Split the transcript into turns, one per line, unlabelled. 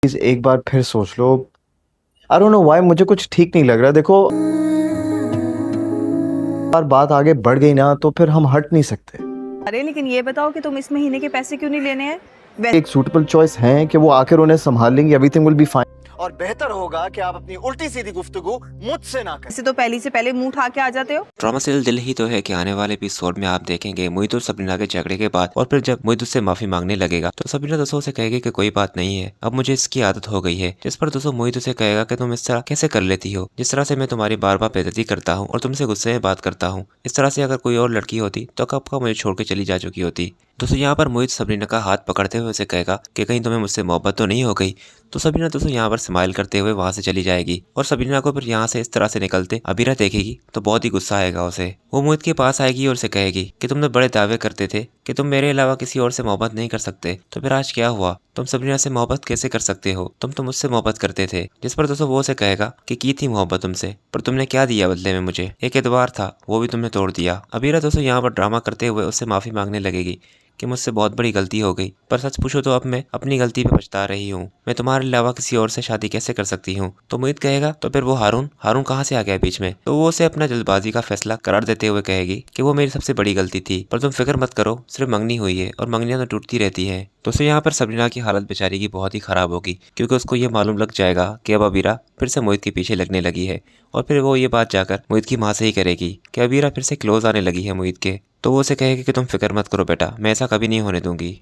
Please एक बार फिर सोच लो। आई डोंट नो व्हाई मुझे कुछ ठीक नहीं लग रहा। देखो, बार बात आगे बढ़ गई ना तो फिर हम हट नहीं सकते।
अरे लेकिन ये बताओ कि तुम इस महीने के पैसे क्यों नहीं लेने हैं?
एक सूटेबल चॉइस है कि वो आकर उन्हें संभाल लेंगे, एवरीथिंग विल बी फाइन। और बेहतर होगा कि आप अपनी उल्टी सीधी गुफ्तगू मुझसे ना करें।
वैसे तो पहली से पहले मुंह उठा के आ जाते हो।
ड्रामा सीरियल दिल ही तो है कि आने वाले एपिसोड में आप देखेंगे मोहित और सबरीना के झगड़े के बाद और फिर जब मोहित उससे माफी मांगने लगेगा तो सबरीना दोस्तों से कहेगी कि कोई बात नहीं है, अब मुझे इसकी आदत हो गई है। जिस पर दोस्तों मोहित उसे कहेगा कि तुम इस तरह कैसे कर लेती हो, जिस तरह से मैं तुम्हारी बार बार बेइज्जती करता हूँ और तुमसे गुस्से में बात करता हूँ। इस तरह से अगर कोई और लड़की होती तो कब का मुझे छोड़ के चली जा चुकी होती। दोस्तों यहाँ पर मोहित सबरीना का हाथ पकड़ते हुए उसे कहेगा कि कहीं तुम्हें मुझसे मोहब्बत तो नहीं हो गई। तो सबरीना दोस्तों यहाँ पर स्माइल करते हुए वहां से चली जाएगी और सबरीना को फिर यहाँ से इस तरह से निकलते अबीरा देखेगी तो बहुत ही गुस्सा आएगा उसे। वो मोहित के पास आएगी और उसे कहेगी कि तुम तो बड़े दावे करते थे कि तुम मेरे अलावा किसी और से मोहब्बत नहीं कर सकते, तो फिर आज क्या हुआ? तुम सबरीना से मोहब्बत कैसे कर सकते हो? तुम तो मुझसे मोहब्बत करते थे। जिस पर दोस्तों वो उसे कहेगा कि की थी मोहब्बत तुमसे, पर तुमने क्या दिया बदले में? मुझे एक एतबार था, वो भी तुमने तोड़ दिया। अबीरा दोस्तों यहाँ पर ड्रामा करते हुए उससे माफी मांगने लगेगी कि मुझसे बहुत बड़ी गलती हो गई, पर सच पूछो तो अब मैं अपनी गलती पे पछता रही हूँ। मैं तुम्हारे अलावा किसी और से शादी कैसे कर सकती हूँ? तो मोहित कहेगा तो फिर वो हारून हारून कहाँ से आ गया बीच में? तो वो उसे अपना जल्दबाजी का फैसला करार देते हुए कहेगी कि वो मेरी सबसे बड़ी गलती थी, पर तुम फिक्र मत करो, सिर्फ मंगनी हुई है और मंगनियां तो टूटती रहती है। दोस्तों यहाँ पर सबरीना की हालत बेचारी की बहुत ही खराब होगी क्योंकि उसको ये मालूम लग जाएगा कि अब अबीरा फिर से मोहित के पीछे लगने लगी है और फिर वो ये बात जाकर मोहित की माँ से ही करेगी कि अबीरा फिर से क्लोज आने लगी है मोहित के। तो वो उसे कहेगी कि तुम फिक्र मत करो बेटा, मैं ऐसा कभी नहीं होने दूंगी।